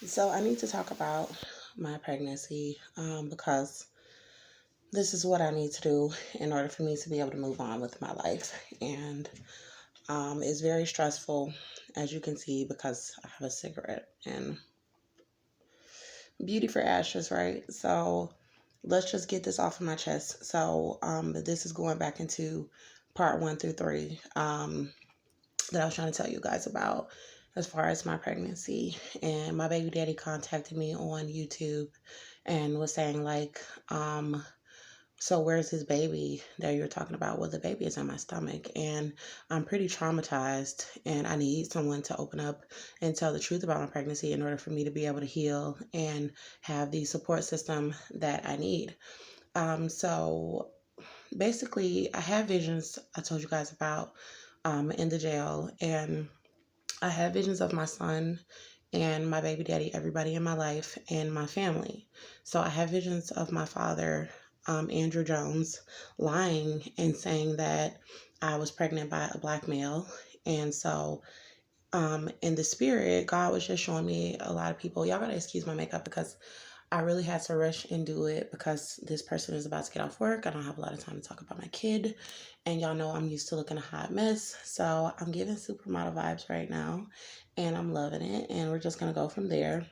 So I need to talk about my pregnancy because this is what I need to do in order for me to be able to move on with my life. And it's very stressful, as you can see, because I have a cigarette and beauty for ashes, right? So let's just get this off of my chest. So this is going back into part 1 through 3 that I was trying to tell you guys about as far as my pregnancy. And my baby daddy contacted me on YouTube and was saying like, so where's his baby that you're talking about? Well, the baby is in my stomach and I'm pretty traumatized and I need someone to open up and tell the truth about my pregnancy in order for me to be able to heal and have the support system that I need. So basically I have visions I told you guys about in the jail, and I have visions of my son and my baby daddy, everybody in my life, and my family. So I have visions of my father, Andrew Jones, lying and saying that I was pregnant by a black male. And so, in the spirit, God was just showing me a lot of people. Y'all gotta excuse my makeup because I really had to rush and do it because this person is about to get off work. I don't have a lot of time to talk about my kid. And y'all know I'm used to looking a hot mess. So I'm giving supermodel vibes right now and I'm loving it. And we're just going to go from there.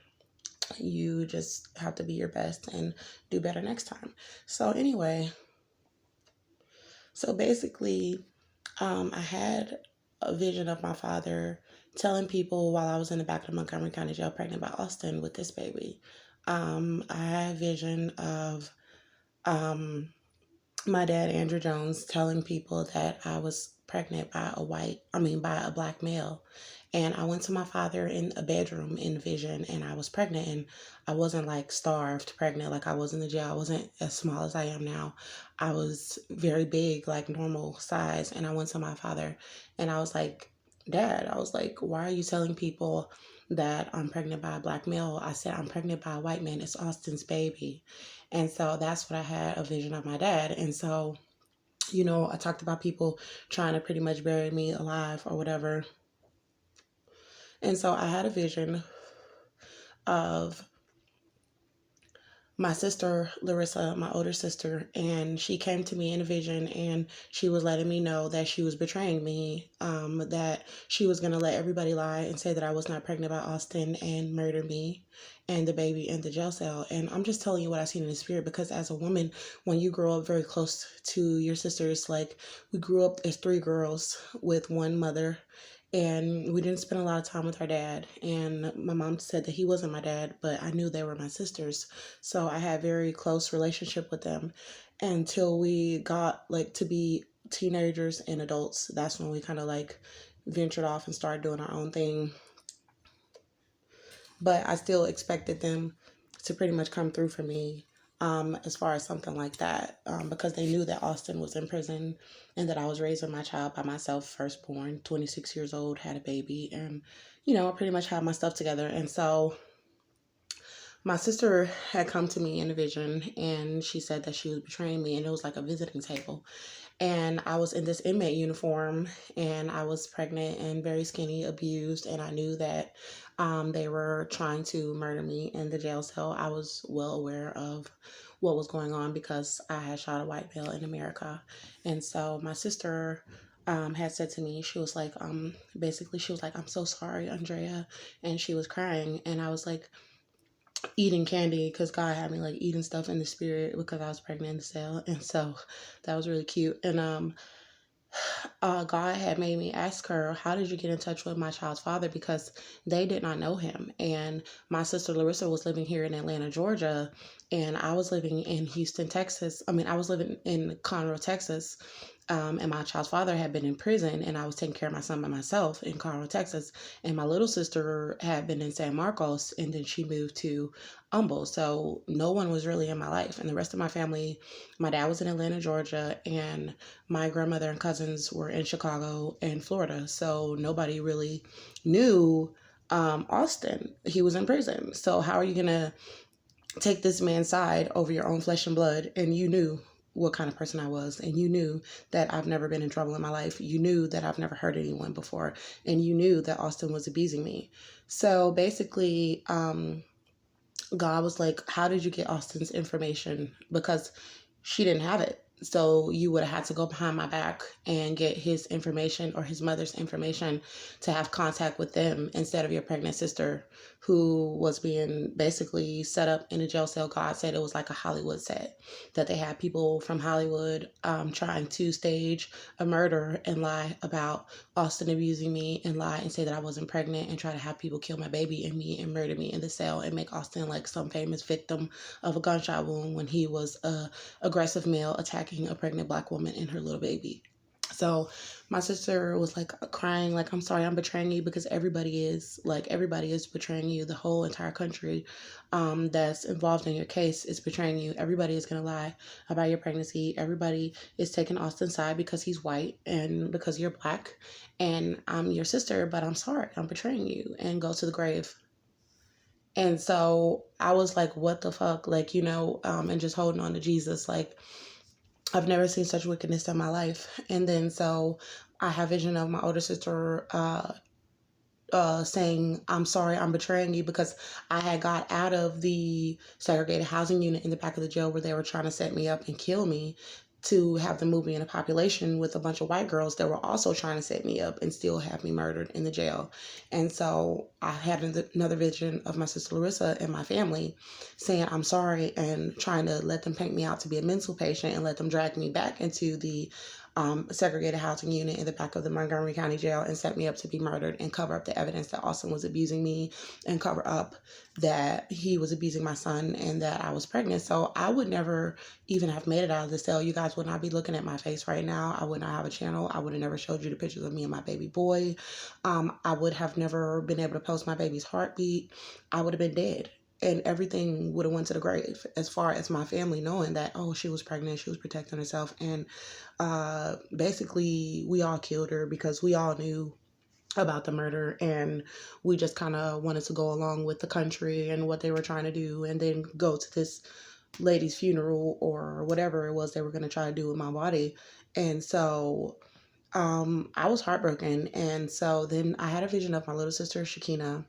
You just have to be your best and do better next time. So, anyway, so basically, I had a vision of my father telling people while I was in the back of the Montgomery County Jail pregnant by Austin with this baby. I had a vision of um, my dad, Andrew Jones, telling people that I was pregnant by by a black male. And I went to my father in a bedroom in vision and I was pregnant, and I wasn't like starved pregnant like I was in the jail. I wasn't as small as I am now. I was very big, like normal size. And I went to my father and I was like, Dad, I was like, why are you telling people that I'm pregnant by a black male? I said, I'm pregnant by a white man. It's Austin's baby. And so that's what I had a vision of my dad. And so, I talked about people trying to pretty much bury me alive or whatever. And so I had a vision of my sister Larissa, my older sister, and she came to me in a vision and she was letting me know that she was betraying me, that she was going to let everybody lie and say that I was not pregnant by Austin and murder me and the baby in the jail cell. And I'm just telling you what I seen in the spirit because as a woman, when you grow up very close to your sisters, like we grew up as three girls with one mother, and we didn't spend a lot of time with our dad, and my mom said that he wasn't my dad, but I knew they were my sisters, so I had very close relationship with them until we got like to be teenagers and adults. That's when we kind of like ventured off and started doing our own thing, but I still expected them to pretty much come through for me, as far as something like that, because they knew that Austin was in prison and that I was raising my child by myself, firstborn, 26 years old, had a baby, and, I pretty much had my stuff together. And so my sister had come to me in a vision and she said that she was betraying me, and it was like a visiting table. And I was in this inmate uniform and I was pregnant and very skinny, abused, and I knew that they were trying to murder me in the jail cell. I was well aware of what was going on because I had shot a white male in America. And so my sister had said to me, she was like, basically, she was like, I'm so sorry, Andrea. And she was crying. And I was like, eating candy because God had me like eating stuff in the spirit because I was pregnant in the cell. And so that was really cute. And God had made me ask her, how did you get in touch with my child's father? Because they did not know him. And my sister Larissa was living here in Atlanta, Georgia, and I was living in Houston, Texas. I was living in Conroe, Texas. And my child's father had been in prison, and I was taking care of my son by myself in Conroe, Texas. And my little sister had been in San Marcos, and then she moved to Humble. So no one was really in my life. And the rest of my family, my dad was in Atlanta, Georgia, and my grandmother and cousins were in Chicago and Florida. So nobody really knew Austin. He was in prison. So how are you going to take this man's side over your own flesh and blood? And you knew what kind of person I was, and you knew that I've never been in trouble in my life. You knew that I've never hurt anyone before, and you knew that Austin was abusing me. So basically, God was like, how did you get Austin's information? Because she didn't have it. So you would have had to go behind my back and get his information or his mother's information to have contact with them instead of your pregnant sister, who was being basically set up in a jail cell. God said it was like a Hollywood set, that they had people from Hollywood trying to stage a murder and lie about Austin abusing me, and lie and say that I wasn't pregnant, and try to have people kill my baby and me and murder me in the cell and make Austin like some famous victim of a gunshot wound when he was a aggressive male attacking a pregnant Black woman and her little baby. So my sister was like crying, like, I'm sorry, I'm betraying you, because everybody is betraying you. The whole entire country that's involved in your case is betraying you. Everybody is going to lie about your pregnancy. Everybody is taking Austin's side because he's white and because you're Black, and I'm your sister, but I'm sorry, I'm betraying you, and go to the grave. And so I was like, what the fuck? Like, and just holding on to Jesus. Like, I've never seen such wickedness in my life. And then so I have vision of my older sister saying, I'm sorry, I'm betraying you, because I had got out of the segregated housing unit in the back of the jail where they were trying to set me up and kill me, to have them move me in a population with a bunch of white girls that were also trying to set me up and still have me murdered in the jail. And so I had another vision of my sister Larissa and my family saying, I'm sorry, and trying to let them paint me out to be a mental patient and let them drag me back into the segregated housing unit in the back of the Montgomery County Jail and set me up to be murdered, and cover up the evidence that Austin was abusing me, and cover up that he was abusing my son and that I was pregnant. So I would never even have made it out of the cell. You guys would not be looking at my face right now. I would not have a channel. I would have never showed you the pictures of me and my baby boy. I would have never been able to post my baby's heartbeat. I would have been dead. And everything would have went to the grave, as far as my family knowing that, oh, she was pregnant, she was protecting herself. And basically we all killed her because we all knew about the murder, and we just kind of wanted to go along with the country and what they were trying to do, and then go to this lady's funeral or whatever it was they were going to try to do with my body. And so I was heartbroken. And so then I had a vision of my little sister Shakina,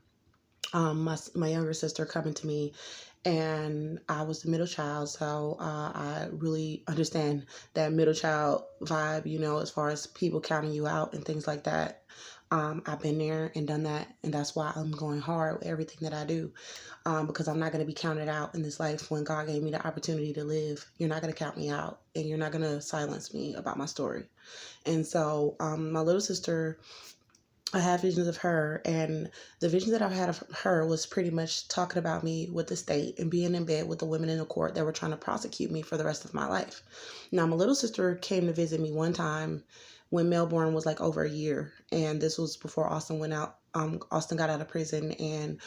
my younger sister, coming to me, and I was the middle child. So I really understand that middle child vibe, as far as people counting you out and things like that. I've been there and done that, and that's why I'm going hard with everything that I do, because I'm not going to be counted out in this life. When God gave me the opportunity to live, you're not going to count me out, and you're not going to silence me about my story. And so my little sister, I have visions of her, and the vision that I've had of her was pretty much talking about me with the state and being in bed with the women in the court that were trying to prosecute me for the rest of my life. Now, my little sister came to visit me one time when Melbourne was like over a year, and this was before Austin went out. Austin got out of prison, and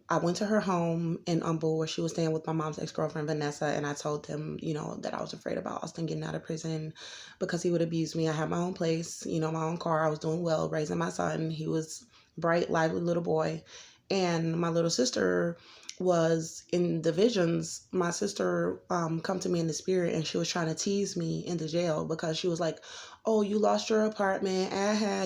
I went to her home in Humble where she was staying with my mom's ex-girlfriend, Vanessa, and I told them, that I was afraid about Austin getting out of prison because he would abuse me. I had my own place, my own car. I was doing well, raising my son. He was bright, lively little boy. And my little sister was in the visions. My sister come to me in the spirit, and she was trying to tease me in the jail, because she was like, oh, you lost your apartment.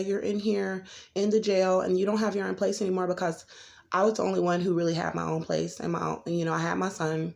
You're in here in the jail, and you don't have your own place anymore, because I was the only one who really had my own place, and I had my son.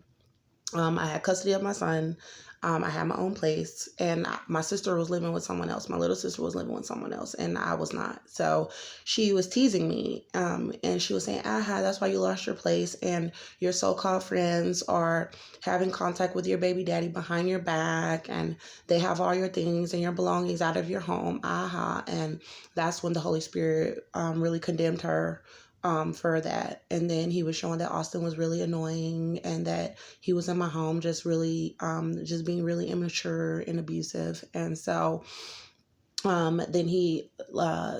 I had custody of my son. I had my own place, and my sister was living with someone else. My little sister was living with someone else, and I was not. So she was teasing me, and she was saying, that's why you lost your place, and your so-called friends are having contact with your baby daddy behind your back, and they have all your things and your belongings out of your home. And that's when the Holy Spirit really condemned her for that. And then he was showing that Austin was really annoying, and that he was in my home just really just being really immature and abusive. And so then he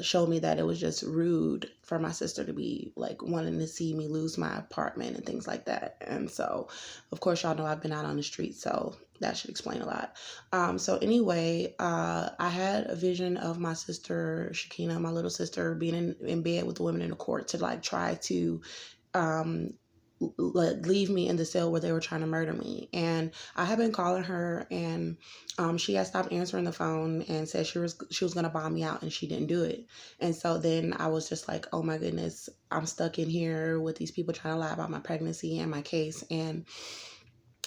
showed me that it was just rude for my sister to be like wanting to see me lose my apartment and things like that. And so, of course, y'all know I've been out on the street, so that should explain a lot. So anyway, I had a vision of my sister Shakina, my little sister, being in bed with the women in the court to like try to leave me in the cell where they were trying to murder me. And I had been calling her, and she had stopped answering the phone and said she was gonna bomb me out, and she didn't do it. And so then I was just like, oh my goodness, I'm stuck in here with these people trying to lie about my pregnancy and my case. And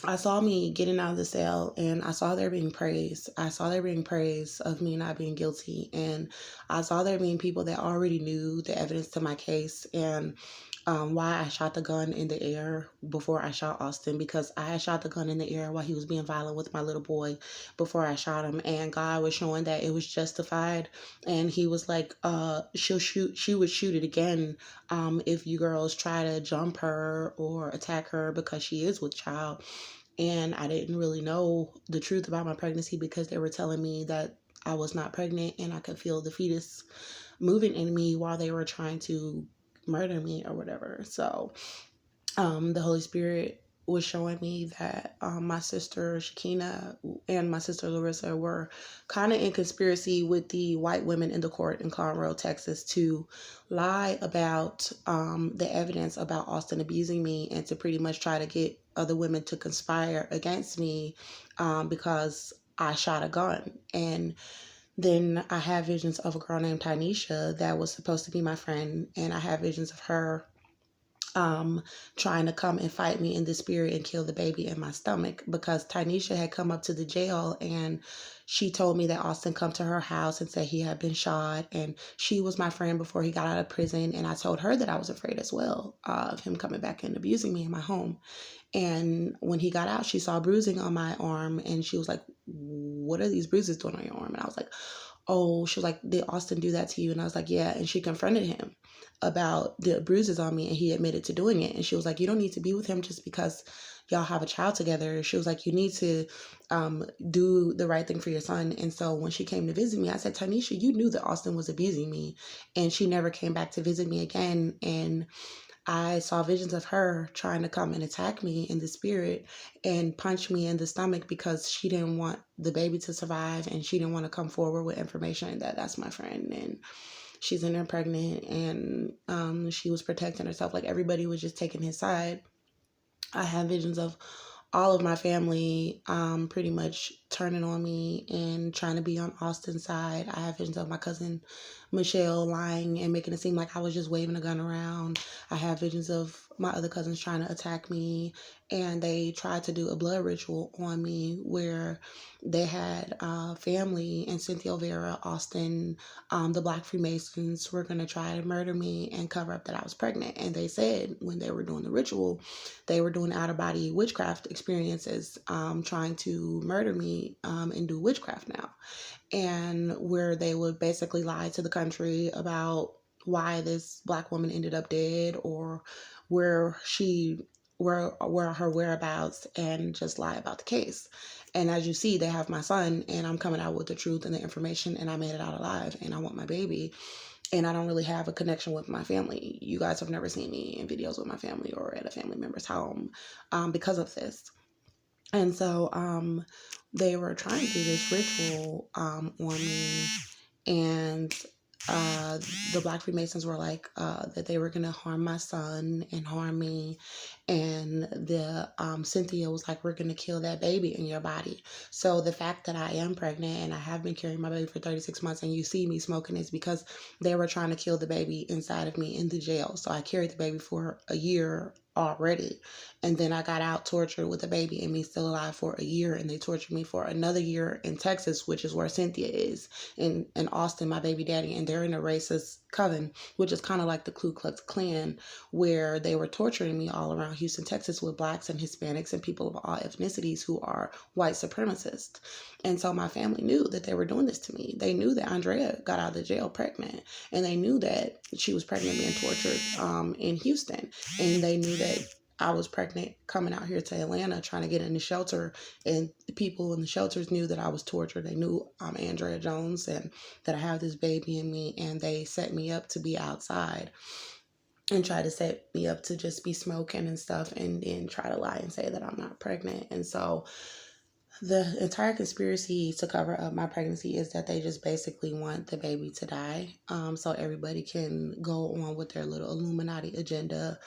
I saw me getting out of the cell, and I saw there being praise. I saw there being praise of me not being guilty. And I saw there being people that already knew the evidence to my case, and why I shot the gun in the air before I shot Austin, because I had shot the gun in the air while he was being violent with my little boy before I shot him. And God was showing that it was justified. And he was like, she would shoot it again if you girls try to jump her or attack her, because she is with child. And I didn't really know the truth about my pregnancy because they were telling me that I was not pregnant, and I could feel the fetus moving in me while they were trying to murder me or whatever. So the Holy Spirit was showing me that my sister Shakina and my sister Larissa were kind of in conspiracy with the white women in the court in Conroe, Texas, to lie about the evidence about Austin abusing me, and to pretty much try to get other women to conspire against me because I shot a gun. And then I have visions of a girl named Tynesha that was supposed to be my friend, and I have visions of her trying to come and fight me in the spirit and kill the baby in my stomach, because Tynesha had come up to the jail and she told me that Austin come to her house and said he had been shot, and she was my friend before he got out of prison. And I told her that I was afraid as well of him coming back and abusing me in my home. And when he got out, she saw bruising on my arm, and she was like, what are these bruises doing on your arm? And I was like, oh, she was like, did Austin do that to you? And I was like, yeah. And she confronted him about the bruises on me, and he admitted to doing it. And she was like, you don't need to be with him just because y'all have a child together. She was like, you need to do the right thing for your son. And so when she came to visit me, I said, Tanisha, you knew that Austin was abusing me. And she never came back to visit me again. And I saw visions of her trying to come and attack me in the spirit and punch me in the stomach because she didn't want the baby to survive, and she didn't want to come forward with information that that's my friend and she's in there pregnant. And she was protecting herself. Like, everybody was just taking his side. I have visions of all of my family pretty much turning on me and trying to be on Austin's side. I have visions of my cousin Michelle lying and making it seem like I was just waving a gun around. I have visions of my other cousins trying to attack me, and they tried to do a blood ritual on me where they had family and Cynthia Vera, Austin, the Black Freemasons were going to try to murder me and cover up that I was pregnant. And they said when they were doing the ritual, they were doing out-of-body witchcraft experiences, trying to murder me and do witchcraft now. And where they would basically lie to the country about why this Black woman ended up dead, or where where her whereabouts, and just lie about the case. And as you see, they have my son, and I'm coming out with the truth and the information, and I made it out alive, and I want my baby. And I don't really have a connection with my family. You guys have never seen me in videos with my family or at a family member's home because of this. And so they were trying to do this ritual on me, and the Black Freemasons were like that they were gonna harm my son and harm me, and the Cynthia was like, we're gonna kill that baby in your body. So the fact that I am pregnant and I have been carrying my baby for 36 months, and you see me smoking, is because they were trying to kill the baby inside of me in the jail. So I carried the baby for a year already, and then I got out tortured with the baby and me still alive for a year, and they tortured me for another year in Texas, which is where Cynthia is, in Austin, my baby daddy, and they're in a racist coven, which is kind of like the Ku Klux Klan, where they were torturing me all around Houston, Texas, with Blacks and Hispanics and people of all ethnicities who are white supremacists. And so my family knew that they were doing this to me. They knew that Andrea got out of the jail pregnant, and they knew that she was pregnant being tortured in Houston, and they knew that I was pregnant coming out here to Atlanta trying to get in the shelter, and the people in the shelters knew that I was tortured. They knew I'm Andrea Jones and that I have this baby in me, and they set me up to be outside and try to set me up to just be smoking and stuff, and then try to lie and say that I'm not pregnant. And so the entire conspiracy to cover up my pregnancy is that they just basically want the baby to die, so everybody can go on with their little Illuminati agenda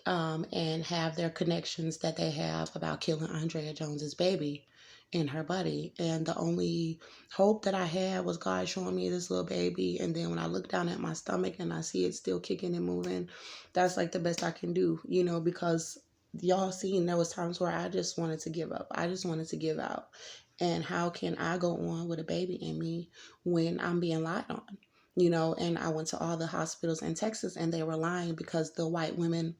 and have their connections that they have about killing Andrea Jones's baby in her body. And the only hope that I had was God showing me this little baby. And then when I look down at my stomach and I see it still kicking and moving, that's like the best I can do, because y'all seen there was times where I just wanted to give up. I just wanted to give out. And how can I go on with a baby in me when I'm being lied on? And I went to all the hospitals in Texas and they were lying because the white women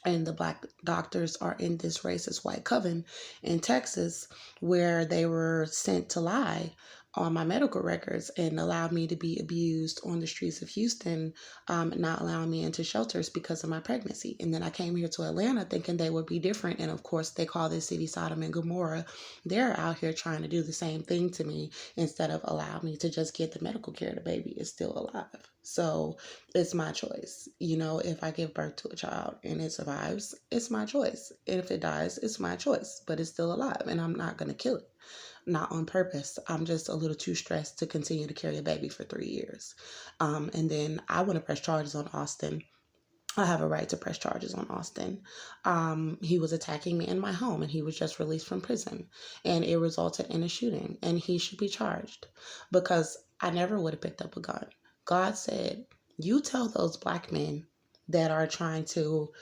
and the black doctors are in this racist white coven in Texas where they were sent to lie on my medical records and allow me to be abused on the streets of Houston, not allowing me into shelters because of my pregnancy. And then I came here to Atlanta thinking they would be different. And of course, they call this city Sodom and Gomorrah. They're out here trying to do the same thing to me instead of allow me to just get the medical care. The baby is still alive. So it's my choice. If I give birth to a child and it survives, it's my choice. And if it dies, it's my choice, but it's still alive and I'm not going to kill it. Not on purpose. I'm just a little too stressed to continue to carry a baby for 3 years. And then I want to press charges on Austin. I have a right to press charges on Austin. He was attacking me in my home and he was just released from prison and it resulted in a shooting and he should be charged because I never would have picked up a gun. God said, you tell those black men that are trying to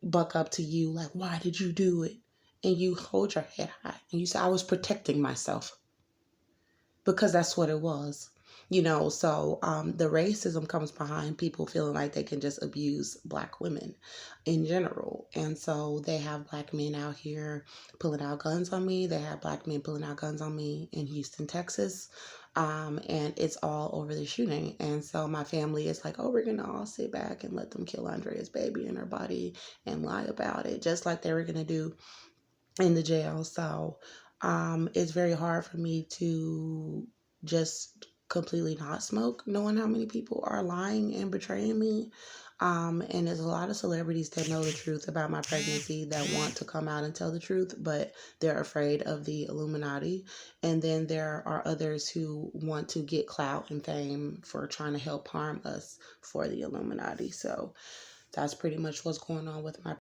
buck up to you, like, why did you do it? And you hold your head high and you say, I was protecting myself because that's what it was. So the racism comes behind people feeling like they can just abuse black women in general. And so they have black men out here pulling out guns on me. They have black men pulling out guns on me in Houston, Texas. And it's all over the shooting. And so my family is like, oh, we're going to all sit back and let them kill Andrea's baby in her body and lie about it, just like they were going to do in the jail. So it's very hard for me to just completely not smoke, knowing how many people are lying and betraying me. And there's a lot of celebrities that know the truth about my pregnancy that want to come out and tell the truth, but they're afraid of the Illuminati. And then there are others who want to get clout and fame for trying to help harm us for the Illuminati. So that's pretty much what's going on with my